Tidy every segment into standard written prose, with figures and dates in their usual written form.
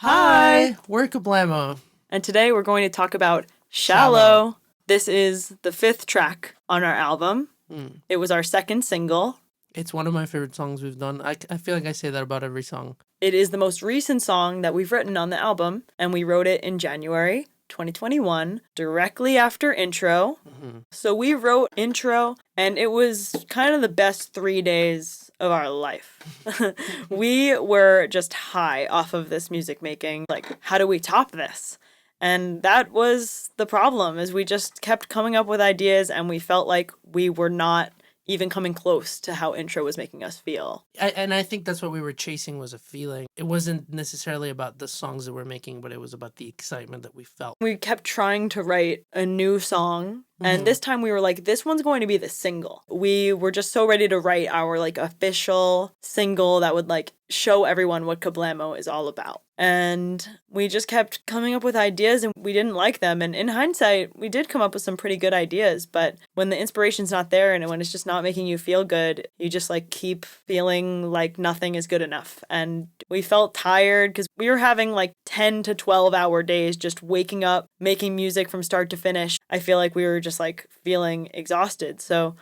Hi, we're Kablamo. And today we're going to talk about Shallow. Shallow. This is the 5th track on our album. It was our 2nd single. It's one of my favorite songs we've done. I feel like I say that about every song. It is the most recent song that we've written on the album, and we wrote it in January 2021, directly after Intro. So we wrote Intro, and it was kind of the best 3 days of our life. We were just high off of this music making. Like, how do we top this? And that was the problem, is we just kept coming up with ideas, and we felt like we were not even coming close to how Intro was making us feel. And I think that's what we were chasing, was a feeling. It wasn't necessarily about the songs that we're making, but it was about the excitement that we felt. We kept trying to write a new song, and this time we were like, this one's going to be the single. We were just so ready to write our official single that would show everyone what Kablamo is all about. And we just kept coming up with ideas, and we didn't like them. And in hindsight, we did come up with some pretty good ideas. But when the inspiration's not there and when it's just not making you feel good, you just keep feeling like nothing is good enough. And we felt tired because we were having 10 to 12 hour days just waking up, making music from start to finish. I feel like we were just feeling exhausted. So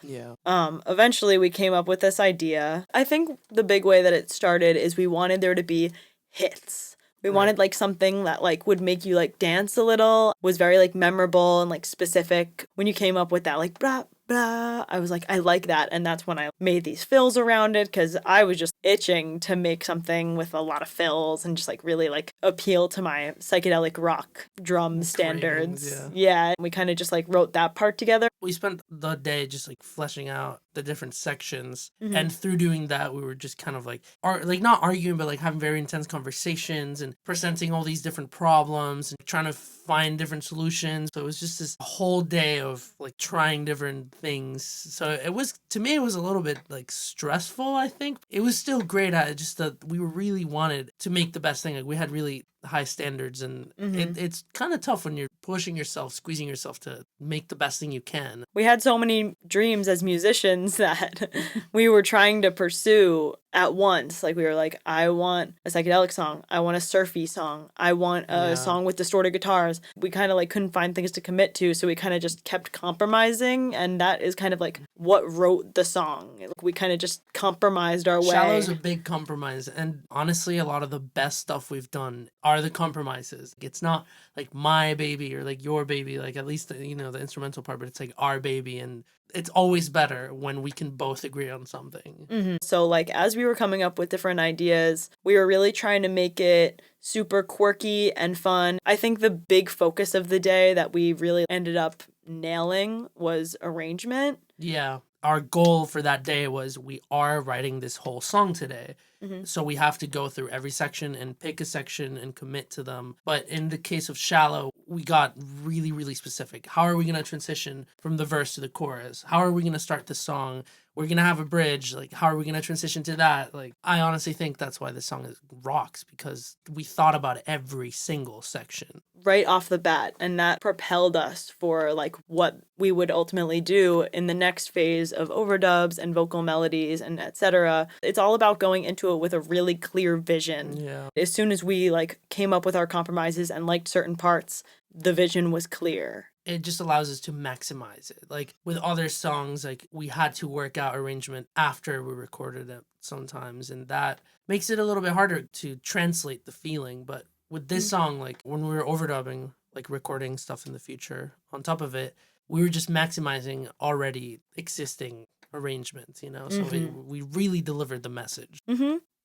eventually we came up with this idea. I think the big way that it started is we wanted there to be hits. We wanted something that would make you dance a little, was very memorable and specific. When you came up with that blah blah, I was I like that, and that's when I made these fills around it, because I was just itching to make something with a lot of fills and just really appeal to my psychedelic rock drum standards. Yeah, we kind of just wrote that part together. We spent the day just fleshing out the different sections, and through doing that we were just kind of not arguing, but having very intense conversations and presenting all these different problems and trying to find different solutions. So it was just this whole day of trying different things. So it was, to me, it was a little bit stressful. I think it was still great. Just that we really wanted to make the best thing. We had really high standards, and it's kind of tough when you're pushing yourself, squeezing yourself to make the best thing you can. We had so many dreams as musicians that we were trying to pursue at once. We were I want a psychedelic song, I want a surfy song, I want a song with distorted guitars. We kind of couldn't find things to commit to, so we kind of just kept compromising, and that is kind of what wrote the song. We kind of just compromised our way. Shallow's a big compromise, and honestly a lot of the best stuff we've done are the compromises. It's not my baby or your baby, at least the instrumental part, but it's our baby, and it's always better when we can both agree on something. So as we were coming up with different ideas, we were really trying to make it super quirky and fun. I think the big focus of the day that we really ended up nailing was arrangement. Yeah. Our goal for that day was, we are writing this whole song today. So we have to go through every section and pick a section and commit to them. But in the case of Shallow, we got really, really specific. How are we going to transition from the verse to the chorus? How are we going to start the song? We're going to have a bridge. How are we going to transition to that? I honestly think that's why this song rocks, because we thought about every single section right off the bat, and that propelled us for what we would ultimately do in the next phase of overdubs and vocal melodies and etc. It's all about going into it with a really clear vision. Yeah. As soon as we came up with our compromises and liked certain parts, the vision was clear. It just allows us to maximize it. With other songs, we had to work out arrangement after we recorded it sometimes, and that makes it a little bit harder to translate the feeling. But with this song, when we were overdubbing, recording stuff in the future on top of it, we were just maximizing already existing arrangements, so we really delivered the message.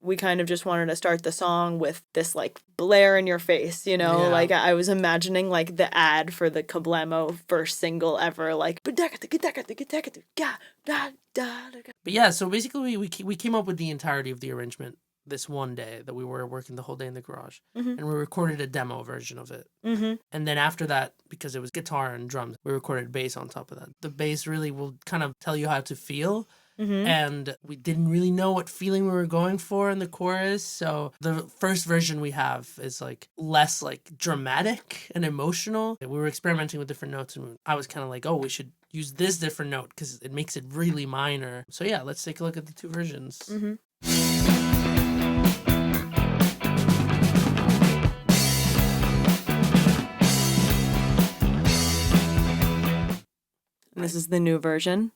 We kind of just wanted to start the song with this blare in your face, I was imagining the ad for the Kablamo first single ever, But yeah, so basically we came up with the entirety of the arrangement this one day that we were working the whole day in the garage, and we recorded a demo version of it. And then after that, because it was guitar and drums, we recorded bass on top of that. The bass really will kind of tell you how to feel. And we didn't really know what feeling we were going for in the chorus. So the first version we have is less dramatic and emotional. We were experimenting with different notes, and I was kind of oh, we should use this different note because it makes it really minor. So yeah, let's take a look at the two versions. This is the new version.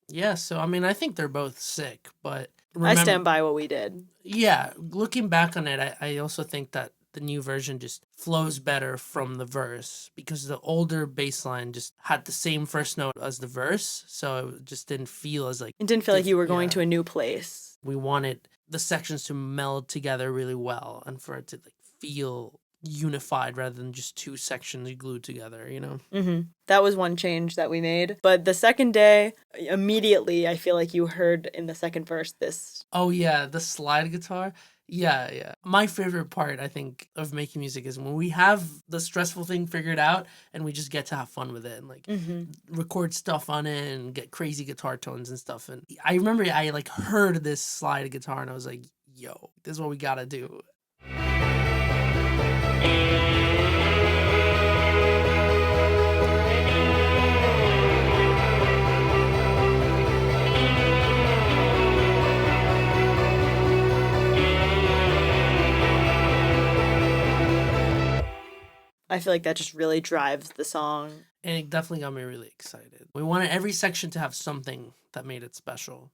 Yeah, so I mean, I think they're both sick, but I stand by what we did. Yeah, looking back on it, I also think that the new version just flows better from the verse because the older bass line just had the same first note as the verse, so it just didn't feel as like... It didn't feel like you were going to a new place. We wanted the sections to meld together really well and for it to like feel unified rather than just two sections glued together, you know? Mm-hmm. That was one change that we made. But the second day, immediately, I feel like you heard in the second verse this. Oh, yeah, the slide guitar. Yeah. My favorite part, I think, of making music is when we have the stressful thing figured out and we just get to have fun with it and like record stuff on it and get crazy guitar tones and stuff. And I remember I like heard this slide guitar and I was like, yo, this is what we gotta do. I feel like that just really drives the song. And it definitely got me really excited. We wanted every section to have something that made it special.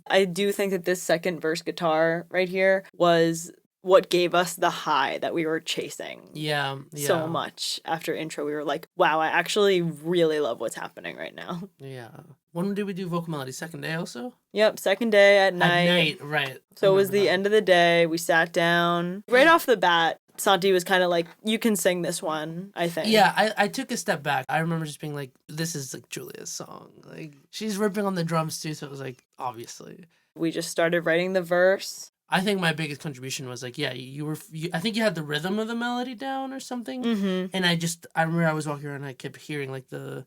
I do think that this second verse guitar right here was what gave us the high that we were chasing. Yeah. So much. After intro, we were like, wow, I actually really love what's happening right now. Yeah. When did we do vocal melody? Second day also? Yep, second day at night. At night, right. So it was the end of the day. We sat down. Right off the bat, Santi was kind of like, you can sing this one, I think. Yeah, I took a step back. I remember just being like, this is like Julia's song. Like, she's ripping on the drums too, so it was like, obviously. We just started writing the verse. I think my biggest contribution was like, yeah, I think you had the rhythm of the melody down or something. And I remember I was walking around and I kept hearing like the,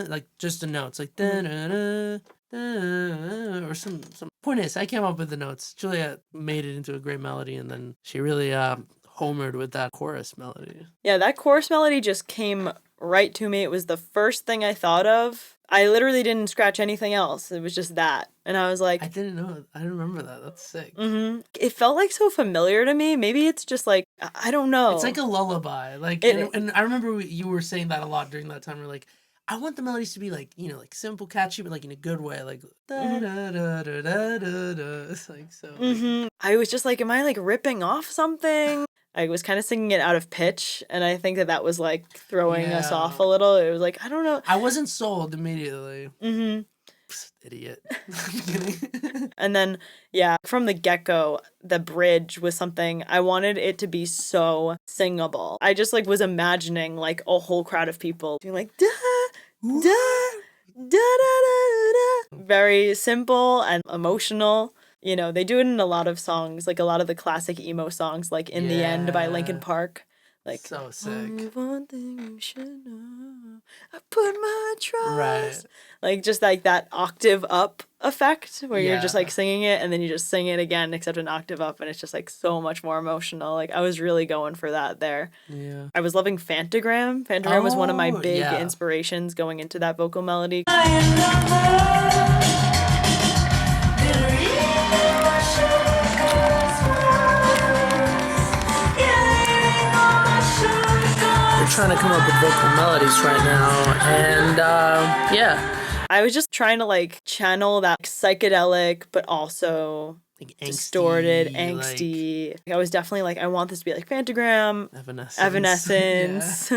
like just the notes, like or some. Point is, I came up with the notes. Julia made it into a great melody, and then she really homered with that chorus melody. Yeah, that chorus melody just came right to me. It was the first thing I thought of. I literally didn't scratch anything else. It was just that. And I was like... I didn't know. I didn't remember that. That's sick. It felt like so familiar to me. Maybe it's just like, I don't know. It's like a lullaby. Like, and I remember you were saying that a lot during that time. We're like, I want the melodies to be like, you know, like simple, catchy, but like in a good way. Like, da da da da da da da. It's like so. Like... I was just like, am I like ripping off something? I was kind of singing it out of pitch, and I think that was like throwing us off a little. It was like, I don't know. I wasn't sold immediately. Psst, idiot. And then, yeah, from the get-go, the bridge was something I wanted it to be so singable. I just like was imagining like a whole crowd of people doing like da da da da da da. Very simple and emotional. You know, they do it in a lot of songs, like a lot of the classic emo songs, like In the End by Linkin Park. Like, so sick. Only one thing you should know, I put my trust. Right. Like, just like that octave up effect where you're just like singing it and then you just sing it again except an octave up, and it's just like so much more emotional. Like, I was really going for that there. Yeah. I was loving Fantagram. Fantagram was one of my big inspirations going into that vocal melody. Trying to come up with vocal melodies right now, and I was just trying to like channel that psychedelic but also like angsty, distorted, angsty. Like, I was definitely like, I want this to be like Fantagram, Evanescence.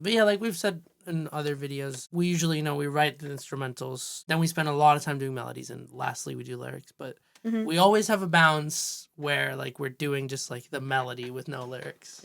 But yeah, like we've said in other videos, we usually, you know, we write the instrumentals, then we spend a lot of time doing melodies, and lastly we do lyrics. But we always have a bounce where like we're doing just like the melody with no lyrics.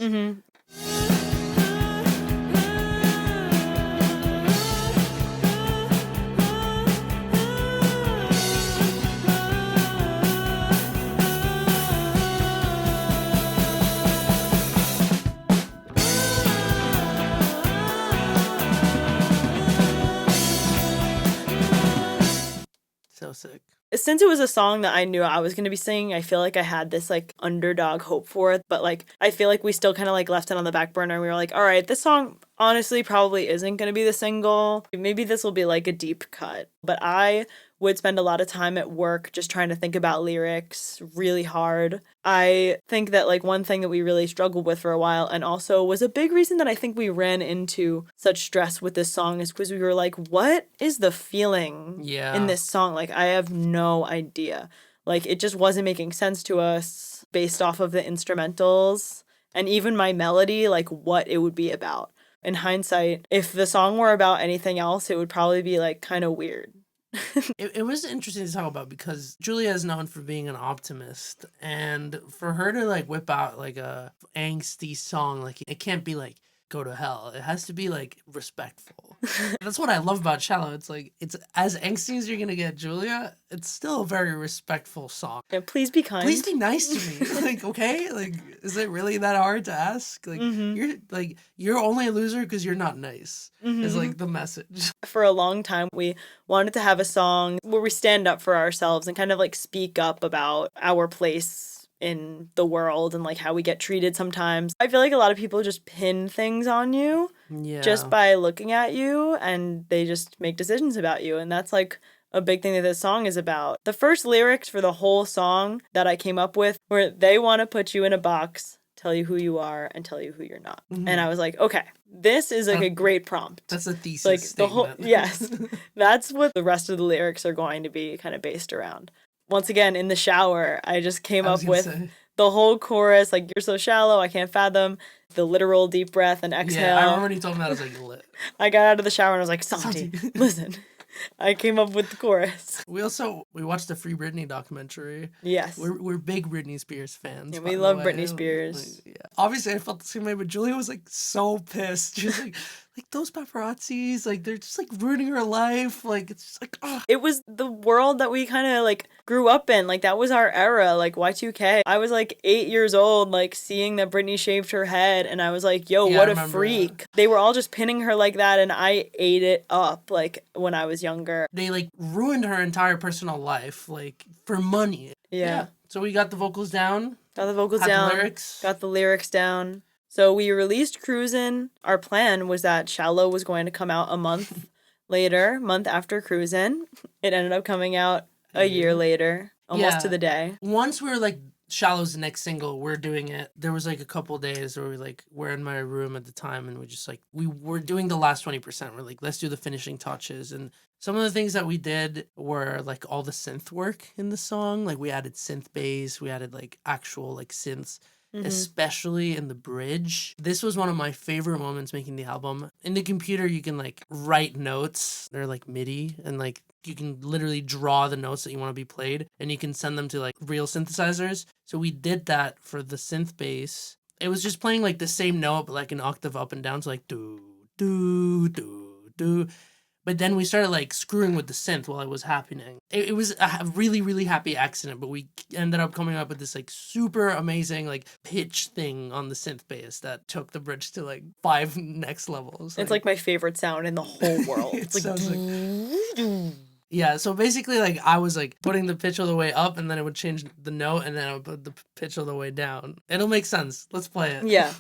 So sick. Since it was a song that I knew I was going to be singing, I feel like I had this like underdog hope for it. But like, I feel like we still kind of like left it on the back burner. And we were like, all right, this song honestly probably isn't going to be the single. Maybe this will be like a deep cut. But I would spend a lot of time at work just trying to think about lyrics really hard. I think that like one thing that we really struggled with for a while, and also was a big reason that I think we ran into such stress with this song, is because we were like, what is the feeling in this song? Like, I have no idea. Like, it just wasn't making sense to us based off of the instrumentals and even my melody, like what it would be about. In hindsight, if the song were about anything else, it would probably be like kind of weird. It was interesting to talk about because Julia is known for being an optimist, and for her to like whip out like a angsty song, like it can't be like go to hell. It has to be like respectful. That's what I love about Shallow. It's like it's as angsty as you're gonna get, Julia. It's still a very respectful song. Yeah, please be kind. Please be nice to me. Like, okay, like is it really that hard to ask? Like you're only a loser because you're not nice. Is like the message. For a long time, we wanted to have a song where we stand up for ourselves and kind of like speak up about our place in the world and like how we get treated sometimes. I feel like a lot of people just pin things on you just by looking at you, and they just make decisions about you. And that's like a big thing that this song is about. The first lyrics for the whole song that I came up with were, they want to put you in a box, tell you who you are, and tell you who you're not. And I was like, okay, this is like a great prompt. That's a thesis like statement. The whole, yes, that's what the rest of the lyrics are going to be kind of based around. Once again, in the shower, I just came up with the whole chorus, like, you're so shallow, I can't fathom, the literal deep breath and exhale. Yeah, I remember when you told me that, I was like, lit. I got out of the shower and I was like, Santi, listen. I came up with the chorus. We watched the Free Britney documentary. Yes. We're big Britney Spears fans. Yeah, we love Britney Spears. Like, yeah. Obviously, I felt the same way, but Julia was like so pissed. She was like those paparazzis, like they're just like ruining her life. Like it's just like, oh. It was the world that we kind of like grew up in. Like that was our era, like Y2K. I was like 8 years old, like seeing that Britney shaved her head, and I was like, yo, what a freak. That. They were all just pinning her like that, and I ate it up like when I was younger. They like ruined her entire personal life, like for money. Yeah. So we got the vocals down. Got the vocals down. Got the lyrics down. So we released Cruisin'. Our plan was that Shallow was going to come out a month after Cruisin'. It ended up coming out a year later, almost to the day. Once we were like, Shallow's the next single, we're doing it. There was like a couple days where we're in my room at the time, and we were doing the last 20%. We're like, let's do the finishing touches. And some of the things that we did were like all the synth work in the song. Like we added synth bass, we added like actual like synths. Especially in the bridge. This was one of my favorite moments making the album. In the computer, you can like write notes. They're like MIDI, and like you can literally draw the notes that you want to be played, and you can send them to like real synthesizers. So we did that for the synth bass. It was just playing like the same note, but like an octave up and down. So like do, do, do, do. But then we started like screwing with the synth while it was happening. It was a really, really happy accident, but we ended up coming up with this like super amazing like pitch thing on the synth bass that took the bridge to like 5 next levels. It's like my favorite sound in the whole world. It like, sounds like... Yeah, so basically like I was like putting the pitch all the way up, and then it would change the note, and then I would put the pitch all the way down. It'll make sense. Let's play it. Yeah.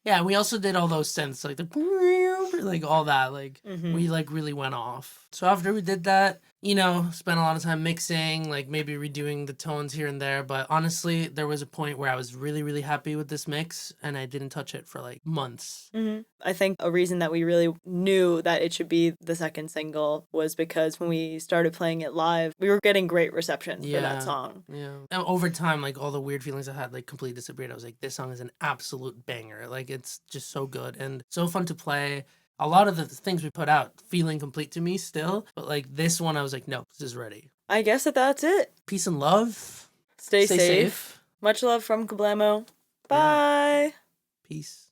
Yeah, we also did all those synths, like like all that, like we like really went off. So after we did that, spent a lot of time mixing, like maybe redoing the tones here and there. But honestly, there was a point where I was really, really happy with this mix, and I didn't touch it for like months. I think a reason that we really knew that it should be the second single was because when we started playing it live, we were getting great reception for that song. Yeah. And over time, like all the weird feelings I had like completely disappeared. I was like, this song is an absolute banger. Like it's just so good and so fun to play. A lot of the things we put out feeling complete to me still, but like this one I was like, no, this is ready. I guess that's it. Peace and love. Stay safe. Much love from Kablamo. Bye. Yeah. Peace.